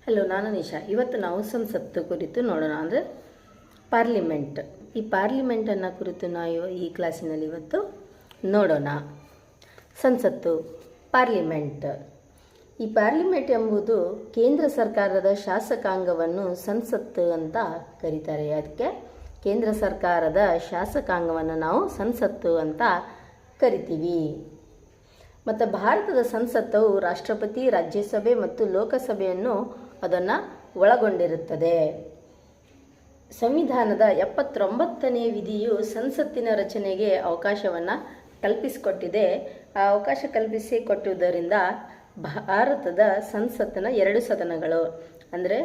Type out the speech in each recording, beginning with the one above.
Hello, ನಾನು ನಿಶಾ. ಇವತ್ತು ನಾವು ಸಂಸತ್ತು ಕುರಿತು ನೋಡೋಣ, ಅಂದರೆ ಪಾರ್ಲಿಮೆಂಟ್. ಈ ಪಾರ್ಲಿಮೆಂಟನ್ನು ಕುರಿತು ನಾವು ಈ ಕ್ಲಾಸಿನಲ್ಲಿ ಇವತ್ತು ನೋಡೋಣ. ಸಂಸತ್ತು, ಪಾರ್ಲಿಮೆಂಟ್. ಈ ಪಾರ್ಲಿಮೆಂಟ್ ಎಂಬುದು ಕೇಂದ್ರ ಸರ್ಕಾರದ ಶಾಸಕಾಂಗವನ್ನು ಸಂಸತ್ತು ಅಂತ ಕರೀತಾರೆ. ಅದಕ್ಕೆ ಕೇಂದ್ರ ಸರ್ಕಾರದ ಶಾಸಕಾಂಗವನ್ನು ನಾವು ಸಂಸತ್ತು ಅಂತ ಕರಿತೀವಿ. ಮತ್ತು ಭಾರತದ ಸಂಸತ್ತವು ರಾಷ್ಟ್ರಪತಿ, ರಾಜ್ಯಸಭೆ ಮತ್ತು ಲೋಕಸಭೆಯನ್ನು ಅದನ್ನು ಒಳಗೊಂಡಿರುತ್ತದೆ. ಸಂವಿಧಾನದ 79ನೇ ವಿಧಿಯು ಸಂಸತ್ತಿನ ರಚನೆಗೆ ಅವಕಾಶವನ್ನು ಕಲ್ಪಿಸಿಕೊಟ್ಟಿದೆ. ಆ ಅವಕಾಶ ಕಲ್ಪಿಸಿಕೊಟ್ಟುದರಿಂದ ಭಾರತದ ಸಂಸತ್ತಿನ 2 ಸದನಗಳು, ಅಂದರೆ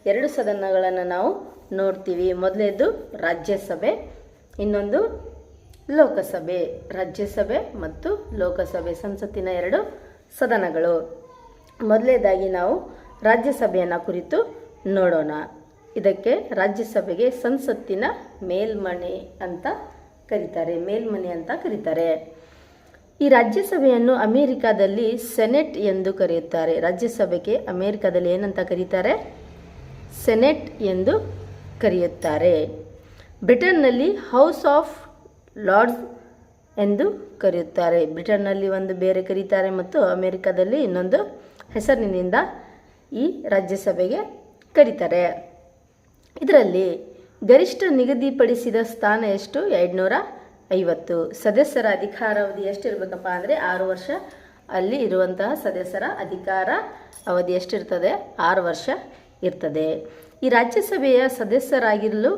2 ಸದನಗಳನ್ನು ನಾವು ನೋಡ್ತೀವಿ. ಮೊದಲೇದು ರಾಜ್ಯಸಭೆ, ಇನ್ನೊಂದು ಲೋಕಸಭೆ. ರಾಜ್ಯಸಭೆ ಮತ್ತು ಲೋಕಸಭೆ ಸಂಸತ್ತಿನ 2 ಸದನಗಳು. ಮೊದಲನೇದಾಗಿ ನಾವು ರಾಜ್ಯಸಭೆಯನ್ನು ಕುರಿತು ನೋಡೋಣ. ಇದಕ್ಕೆ ರಾಜ್ಯಸಭೆಗೆ ಸಂಸತ್ತಿನ ಮೇಲ್ಮನೆ ಅಂತ ಕರೀತಾರೆ, ಮೇಲ್ಮನೆ ಅಂತ ಕರೀತಾರೆ. ಈ ರಾಜ್ಯಸಭೆಯನ್ನು ಅಮೇರಿಕಾದಲ್ಲಿ ಸೆನೆಟ್ ಎಂದು ಕರೆಯುತ್ತಾರೆ. ರಾಜ್ಯಸಭೆಗೆ ಅಮೇರಿಕಾದಲ್ಲಿ ಏನಂತ ಕರೀತಾರೆ? ಸೆನೆಟ್ ಎಂದು ಕರೆಯುತ್ತಾರೆ. ಬ್ರಿಟನ್ನಲ್ಲಿ ಹೌಸ್ ಆಫ್ ಲಾರ್ಡ್ಸ್ ಎಂದು ಕರೆಯುತ್ತಾರೆ. ಬ್ರಿಟನ್ನಲ್ಲಿ ಒಂದು ಬೇರೆ ಕರೀತಾರೆ ಮತ್ತು ಅಮೇರಿಕಾದಲ್ಲಿ ಇನ್ನೊಂದು ಹೆಸರಿನಿಂದ ಈ ರಾಜ್ಯಸಭೆಗೆ ಕರೀತಾರೆ. ಇದರಲ್ಲಿ ಗರಿಷ್ಠ ನಿಗದಿಪಡಿಸಿದ ಸ್ಥಾನ ಎಷ್ಟು? 250. ಸದಸ್ಯರ ಅಧಿಕಾರಾವಧಿ ಎಷ್ಟಿರಬೇಕಪ್ಪ ಅಂದರೆ 6 ವರ್ಷ. ಅಲ್ಲಿ ಇರುವಂತಹ ಸದಸ್ಯರ ಅಧಿಕಾರ ಅವಧಿ ಎಷ್ಟಿರ್ತದೆ? 6 ವರ್ಷ ಇರ್ತದೆ. ಈ ರಾಜ್ಯಸಭೆಯ ಸದಸ್ಯರಾಗಿರಲು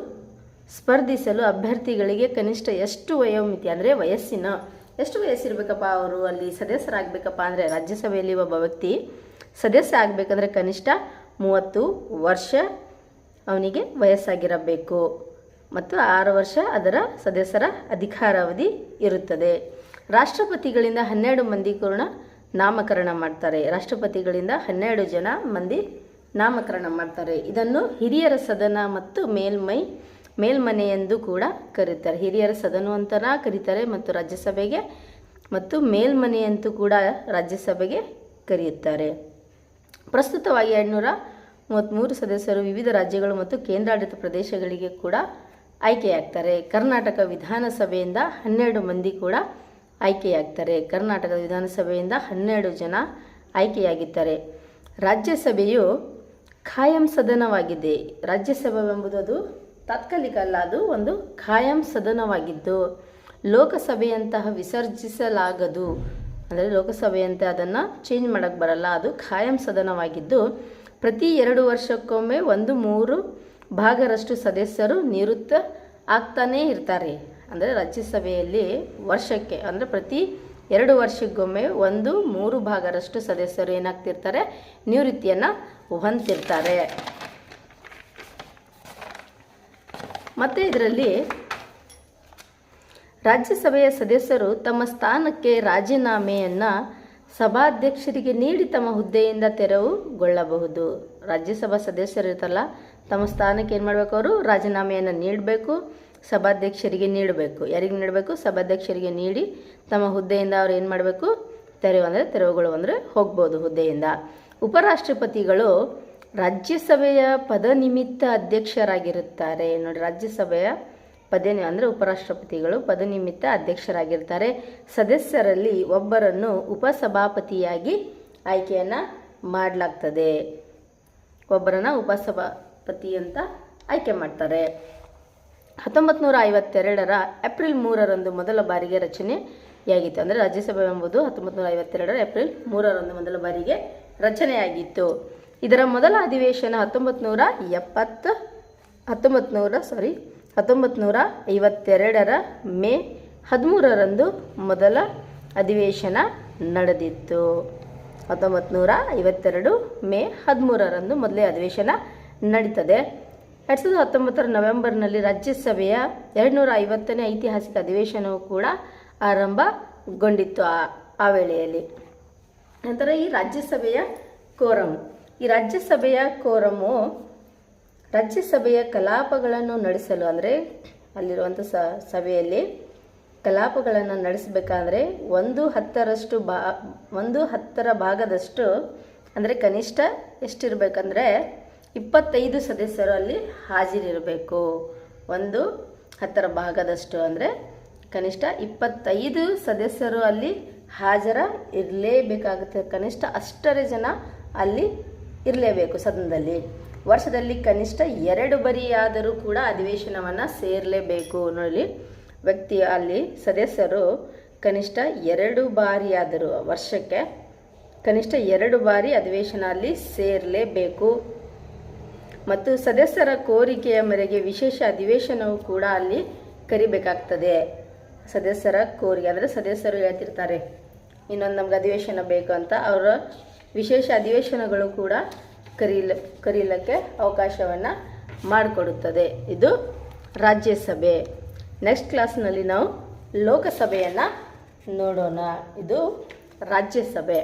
ಸ್ಪರ್ಧಿಸಲು ಅಭ್ಯರ್ಥಿಗಳಿಗೆ ಕನಿಷ್ಠ ಎಷ್ಟು ವಯೋಮಿತಿ, ಅಂದರೆ ಎಷ್ಟು ವಯಸ್ಸಿರಬೇಕಪ್ಪ ಅವರು ಅಲ್ಲಿ ಸದಸ್ಯರಾಗಬೇಕಪ್ಪ ಅಂದರೆ? ರಾಜ್ಯಸಭೆಯಲ್ಲಿ ಒಬ್ಬ ವ್ಯಕ್ತಿ ಸದಸ್ಯ ಆಗಬೇಕಂದ್ರೆ ಕನಿಷ್ಠ 30 ವರ್ಷ ಅವನಿಗೆ ವಯಸ್ಸಾಗಿರಬೇಕು ಮತ್ತು 6 ವರ್ಷ ಅದರ ಸದಸ್ಯರ ಅಧಿಕಾರಾವಧಿ ಇರುತ್ತದೆ. ರಾಷ್ಟ್ರಪತಿಗಳಿಂದ 12 ಮಂದಿ ನಾಮಕರಣ ಮಾಡ್ತಾರೆ. ರಾಷ್ಟ್ರಪತಿಗಳಿಂದ 12 ಜನ ಮಂದಿ ನಾಮಕರಣ ಮಾಡ್ತಾರೆ. ಇದನ್ನು ಹಿರಿಯರ ಸದನ ಮತ್ತು ಮೇಲ್ಮನೆ ಎಂದು ಕೂಡ ಕರೀತಾರೆ. ಹಿರಿಯರ ಸದನ ಅಂತ ಕರೀತಾರೆ ಮತ್ತು ರಾಜ್ಯಸಭೆಗೆ, ಮತ್ತು ಮೇಲ್ಮನೆ ಅಂತೂ ಕೂಡ ರಾಜ್ಯಸಭೆಗೆ ಕರೆಯುತ್ತಾರೆ. ಪ್ರಸ್ತುತವಾಗಿ 233 ಸದಸ್ಯರು ವಿವಿಧ ರಾಜ್ಯಗಳು ಮತ್ತು ಕೇಂದ್ರಾಡಳಿತ ಪ್ರದೇಶಗಳಿಗೆ ಕೂಡ ಆಯ್ಕೆಯಾಗ್ತಾರೆ. ಕರ್ನಾಟಕ ವಿಧಾನಸಭೆಯಿಂದ 12 ಮಂದಿ ಕೂಡ ಆಯ್ಕೆಯಾಗ್ತಾರೆ. ಕರ್ನಾಟಕ ವಿಧಾನಸಭೆಯಿಂದ 12 ಜನ ಆಯ್ಕೆಯಾಗಿದ್ದಾರೆ. ರಾಜ್ಯಸಭೆಯು ಖಾಯಂ ಸದನವಾಗಿದೆ. ರಾಜ್ಯಸಭೆ ಎಂಬುದು ಅದು ತಾತ್ಕಾಲಿಕ ಅಲ್ಲ, ಅದು ಒಂದು ಖಾಯಂ ಸದನವಾಗಿದ್ದು ಲೋಕಸಭೆಯಂತಹ ವಿಸರ್ಜಿಸಲಾಗದು. ಅಂದರೆ ಲೋಕಸಭೆಯಂತೆ ಅದನ್ನು ಚೇಂಜ್ ಮಾಡೋಕ್ಕೆ ಬರಲ್ಲ. ಅದು ಖಾಯಂ ಸದನವಾಗಿದ್ದು ಪ್ರತಿ 2 ವರ್ಷಕ್ಕೊಮ್ಮೆ 1/3 ಭಾಗರಷ್ಟು ಸದಸ್ಯರು ನಿವೃತ್ತ ಆಗ್ತಾನೇ ಇರ್ತಾರೆ. ಅಂದರೆ ರಾಜ್ಯಸಭೆಯಲ್ಲಿ ವರ್ಷಕ್ಕೆ, ಅಂದರೆ ಪ್ರತಿ 2 ವರ್ಷಕ್ಕೊಮ್ಮೆ 1/3 ಭಾಗರಷ್ಟು ಸದಸ್ಯರು ಏನಾಗ್ತಿರ್ತಾರೆ? ನಿವೃತ್ತಿಯನ್ನು ಹೊಂದಿರ್ತಾರೆ. ಮತ್ತು ಇದರಲ್ಲಿ ರಾಜ್ಯಸಭೆಯ ಸದಸ್ಯರು ತಮ್ಮ ಸ್ಥಾನಕ್ಕೆ ರಾಜೀನಾಮೆಯನ್ನು ಸಭಾಧ್ಯಕ್ಷರಿಗೆ ನೀಡಿ ತಮ್ಮ ಹುದ್ದೆಯಿಂದ ತೆರವುಗೊಳ್ಳಬಹುದು. ರಾಜ್ಯಸಭಾ ಸದಸ್ಯರು ಇರ್ತಲ್ಲ, ತಮ್ಮ ಸ್ಥಾನಕ್ಕೆ ಏನು ಮಾಡಬೇಕು? ಅವರು ರಾಜೀನಾಮೆಯನ್ನು ನೀಡಬೇಕು, ಸಭಾಧ್ಯಕ್ಷರಿಗೆ ನೀಡಬೇಕು. ಯಾರಿಗೆ ನೀಡಬೇಕು? ಸಭಾಧ್ಯಕ್ಷರಿಗೆ ನೀಡಿ ತಮ್ಮ ಹುದ್ದೆಯಿಂದ ಅವ್ರು ಏನು ಮಾಡಬೇಕು? ತೆರವುಗೊಳ್ಳುವಂದರೆ ಹೋಗ್ಬೋದು ಹುದ್ದೆಯಿಂದ. ಉಪರಾಷ್ಟ್ರಪತಿಗಳು ರಾಜ್ಯಸಭೆಯ ಪದನಿಮಿತ್ತ ಅಧ್ಯಕ್ಷರಾಗಿರುತ್ತಾರೆ. ನೋಡಿ, ರಾಜ್ಯಸಭೆಯ ಅಂದರೆ ಉಪರಾಷ್ಟ್ರಪತಿಗಳು ಪದನಿಮಿತ್ತ ಅಧ್ಯಕ್ಷರಾಗಿರ್ತಾರೆ. ಸದಸ್ಯರಲ್ಲಿ ಒಬ್ಬರನ್ನು ಉಪಸಭಾಪತಿಯಾಗಿ ಆಯ್ಕೆಯನ್ನು ಮಾಡಲಾಗ್ತದೆ. ಒಬ್ಬರನ್ನು ಉಪಸಭಾಪತಿ ಅಂತ ಆಯ್ಕೆ ಮಾಡ್ತಾರೆ. 1952ರ ಏಪ್ರಿಲ್ 3ರಂದು ಮೊದಲ ಬಾರಿಗೆ ರಚನೆಯಾಗಿತ್ತು. ಅಂದರೆ ರಾಜ್ಯಸಭೆ ಎಂಬುದು 1952ರ ಏಪ್ರಿಲ್ 3ರಂದು ಮೊದಲ ಬಾರಿಗೆ ರಚನೆಯಾಗಿತ್ತು. ಇದರ ಮೊದಲ ಅಧಿವೇಶನ 1952ರ ಮೇ 13ರಂದು ಮೊದಲ ಅಧಿವೇಶನ ನಡೆದಿತ್ತು. 1952 ಮೇ 13ರಂದು ಮೊದಲೇ ಅಧಿವೇಶನ ನಡೀತದೆ. 2019ರ ನವೆಂಬರ್ನಲ್ಲಿ ರಾಜ್ಯಸಭೆಯ 250ನೇ ಐತಿಹಾಸಿಕ ಅಧಿವೇಶನವು ಕೂಡ ಆರಂಭಗೊಂಡಿತ್ತು ಆ ವೇಳೆಯಲ್ಲಿ. ನಂತರ ಈ ರಾಜ್ಯಸಭೆಯ ಕೋರಂ. ಈ ರಾಜ್ಯಸಭೆಯ ಕೋರಮು ರಾಜ್ಯಸಭೆಯ ಕಲಾಪಗಳನ್ನು ನಡೆಸಲು, ಅಂದರೆ ಅಲ್ಲಿರುವಂಥ ಸಭೆಯಲ್ಲಿ ಕಲಾಪಗಳನ್ನು ನಡೆಸಬೇಕಾದ್ರೆ 1/10 ಭಾಗದಷ್ಟು ಅಂದರೆ ಕನಿಷ್ಠ ಎಷ್ಟಿರಬೇಕಂದ್ರೆ 25 ಸದಸ್ಯರು ಅಲ್ಲಿ ಹಾಜರಿರಬೇಕು. 1/10 ಭಾಗದಷ್ಟು ಅಂದರೆ ಕನಿಷ್ಠ 25 ಸದಸ್ಯರು ಅಲ್ಲಿ ಇರಲೇಬೇಕಾಗುತ್ತೆ. ಕನಿಷ್ಠ ಅಷ್ಟರ ಜನ ಅಲ್ಲಿ ಇರಲೇಬೇಕು ಸದನದಲ್ಲಿ. ವರ್ಷದಲ್ಲಿ ಕನಿಷ್ಠ 2 ಬಾರಿಯಾದರೂ ಕೂಡ ಅಧಿವೇಶನವನ್ನು ಸೇರಲೇಬೇಕು. ನೋಡಿ, ವ್ಯಕ್ತಿ ಅಲ್ಲಿ ಸದಸ್ಯರು ಕನಿಷ್ಠ 2 ಬಾರಿಯಾದರೂ ವರ್ಷಕ್ಕೆ ಕನಿಷ್ಠ 2 ಬಾರಿ ಅಧಿವೇಶನ ಅಲ್ಲಿ ಸೇರಲೇಬೇಕು. ಮತ್ತು ಸದಸ್ಯರ ಕೋರಿಕೆಯ ಮೇರೆಗೆ ವಿಶೇಷ ಅಧಿವೇಶನವು ಕೂಡ ಅಲ್ಲಿ ಕರಿಬೇಕಾಗ್ತದೆ. ಸದಸ್ಯರ ಕೋರಿಕೆ ಅಂದರೆ ಸದಸ್ಯರು ಹೇಳ್ತಿರ್ತಾರೆ ಇನ್ನೊಂದು ನಮ್ಗೆ ಅಧಿವೇಶನ ಬೇಕು ಅಂತ, ಅವರ ವಿಶೇಷ ಅಧಿವೇಶನಗಳು ಕೂಡ ಕರೀಲಿಕ್ಕೆ ಅವಕಾಶವನ್ನು ಮಾಡಿಕೊಡುತ್ತದೆ. ಇದು ರಾಜ್ಯಸಭೆ. ನೆಕ್ಸ್ಟ್ ಕ್ಲಾಸ್ನಲ್ಲಿ ನಾವು ಲೋಕಸಭೆಯನ್ನು ನೋಡೋಣ. ಇದು ರಾಜ್ಯಸಭೆ.